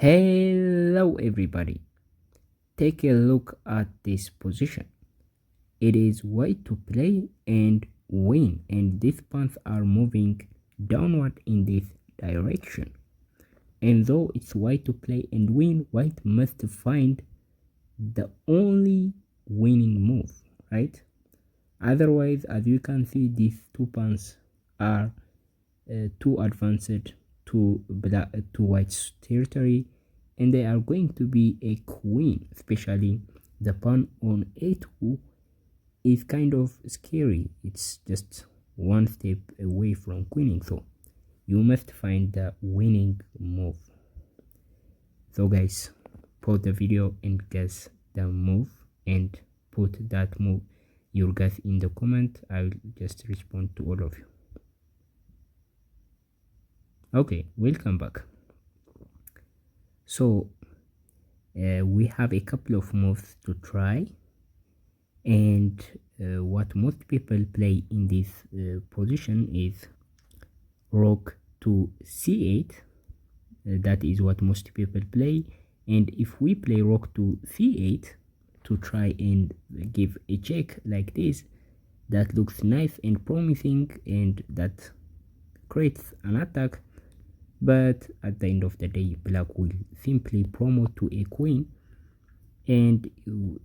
Hello everybody, take a look at this position. It is white to play and win, and these pawns are moving downward in this direction. And though it's white to play and win, white must find the only winning move, right? Otherwise, as you can see, these two pawns are too advanced to white's territory, and they are going to be a queen. Especially the pawn on a2 is kind of scary. It's just one step away from queening, so you must find the winning move. So guys, pause the video and guess the move, and put that move your guess in the comment. I will just respond to all of you. Okay, welcome back. So we have a couple of moves to try, and what most people play in this position is rook to c8. That is what most people play, and if we play rook to c8 to try and give a check like this, that looks nice and promising, and that creates an attack. But at the end of the day, black will simply promote to a queen, and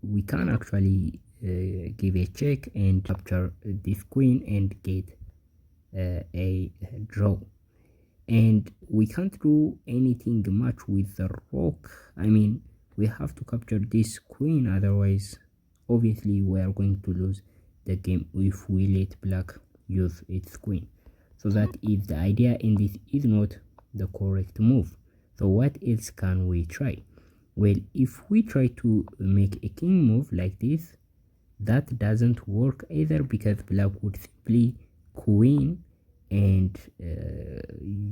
we can actually give a check and capture this queen and get a draw. And we can't do anything much with the rook. I mean, we have to capture this queen, otherwise obviously we are going to lose the game if we let black use its queen. So that is the idea, and this is not the correct move. So what else can we try? Well, if we try to make a king move like this, that doesn't work either, because black would simply queen, and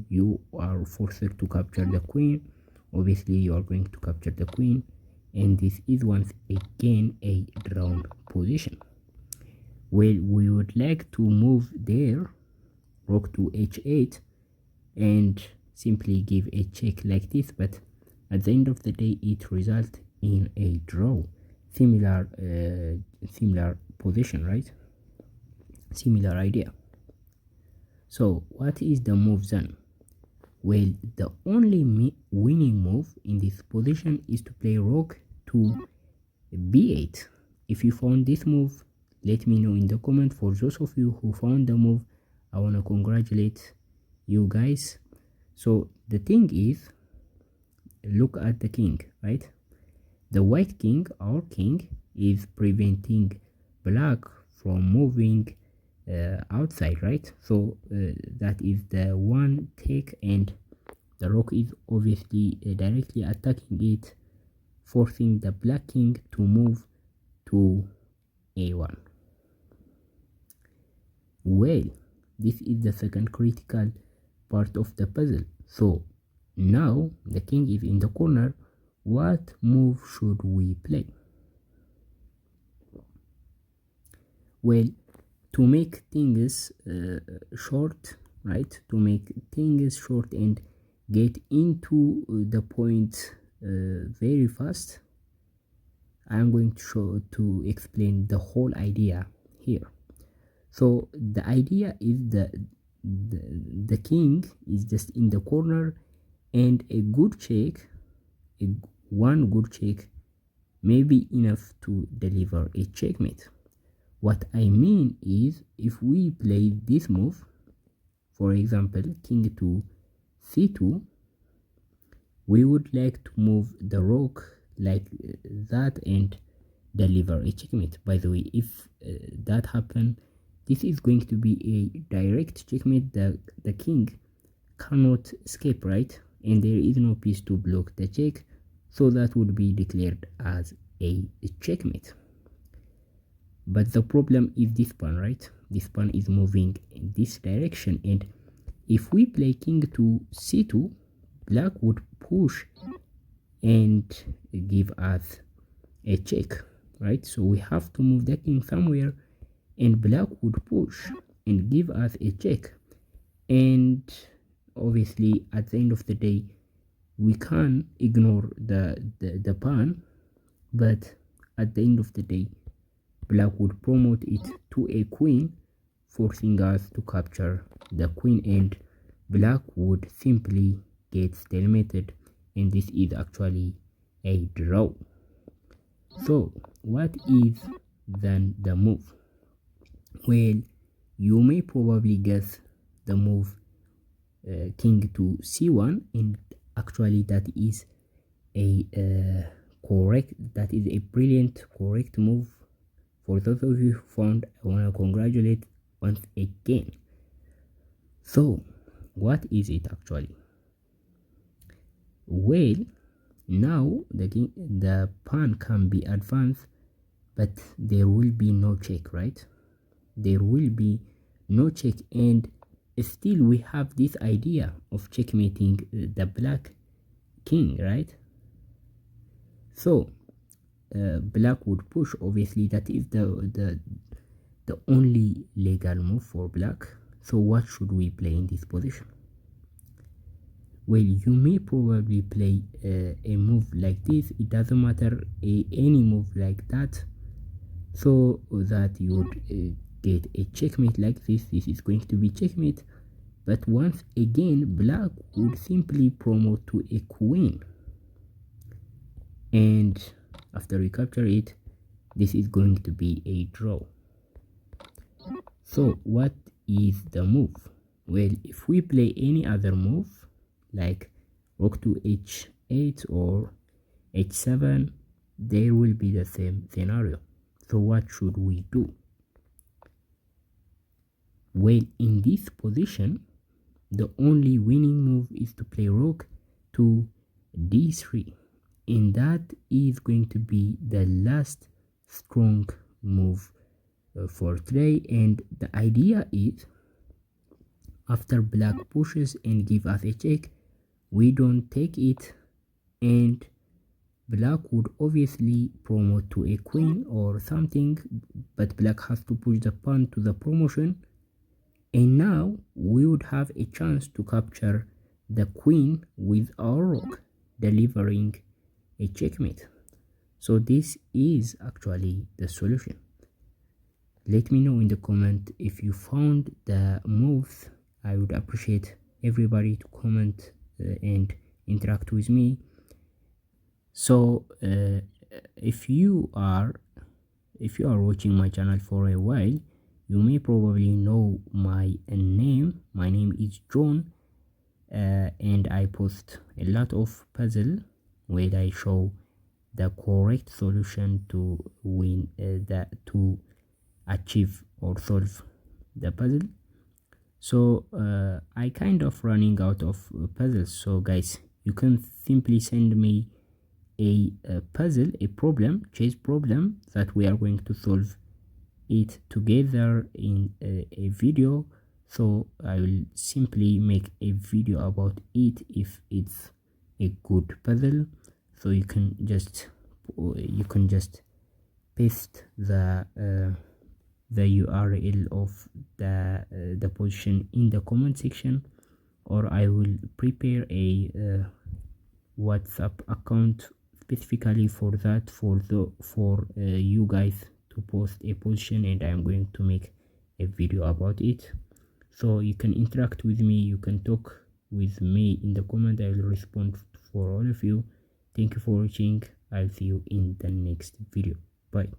you are forced to capture the queen. Obviously you are going to capture the queen, and this is once again a drawn position. Well, we would like to move there, rook to h8, and simply give a check like this, but at the end of the day it results in a draw. Similar position, right? Similar idea. So what is the move then? Well, the only winning move in this position is to play rook to b8. If you found this move, let me know in the comment. For those of you who found the move, I want to congratulate you guys. So the thing is, look at the king, right? The white king, our king, is preventing black from moving outside, right? So that is the one take, and the rook is obviously directly attacking it, forcing the black king to move to a1. Well, this is the second critical part of the puzzle. So now the king is in the corner. What move should we play? Well, to make things short, right? To make things short and get into the point very fast, I'm going to explain the whole idea here. So the idea is that the king is just in the corner, and a good check, one good check may be enough to deliver a checkmate. What I mean is, if we play this move, for example king to c2, we would like to move the rook like that and deliver a checkmate. By the way, if that happens, this is going to be a direct checkmate. The king cannot escape, right? And there is no piece to block the check, so that would be declared as a checkmate. But the problem is this pawn, right? This pawn is moving in this direction, and if we play king to c2, black would push and give us a check, right? So we have to move the king somewhere, and black would push and give us a check. And obviously at the end of the day, we can ignore the pawn, but at the end of the day, black would promote it to a queen, forcing us to capture the queen, and black would simply get stalemated, and this is actually a draw. So what is then the move? Well, you may probably guess the move king to c1, and actually that is a that is a brilliant correct move. For those of you who found, I want to congratulate once again. So what is it actually? Well, now the pawn can be advanced, but there will be no check, right? There will be no check, and still we have this idea of checkmating the black king, right? So black would push, obviously that is the only legal move for black. So what should we play in this position? Well, you may probably play a move like this. It doesn't matter, any move like that, so that you would get a checkmate like this. This is going to be checkmate, but once again black would simply promote to a queen, and after we capture it, this is going to be a draw. So what is the move? Well, if we play any other move like rook to h8 or h7, there will be the same scenario. So what should we do? Well, in this position, the only winning move is to play rook to d3, and that is going to be the last strong move for today. And the idea is, after black pushes and give us a check, we don't take it, and black would obviously promote to a queen or something, but black has to push the pawn to the promotion, and now we would have a chance to capture the queen with our rook, delivering a checkmate. So this is actually the solution. Let me know in the comment if you found the moves. I would appreciate everybody to comment and interact with me. So if you are watching my channel for a while, you may probably know my name. My name is John, and I post a lot of puzzle where I show the correct solution to win to achieve or solve the puzzle. So I kind of running out of puzzles. So guys, you can simply send me a puzzle, a problem, chess problem, that we are going to solve it together in a video. So I will simply make a video about it if it's a good puzzle. So you can just paste the URL of the position in the comment section, or I will prepare a WhatsApp account specifically for that, for you guys to post a position, and I'm going to make a video about it. So you can interact with me, you can talk with me in the comment. I will respond for all of you. Thank you for watching. I'll see you in the next video. Bye.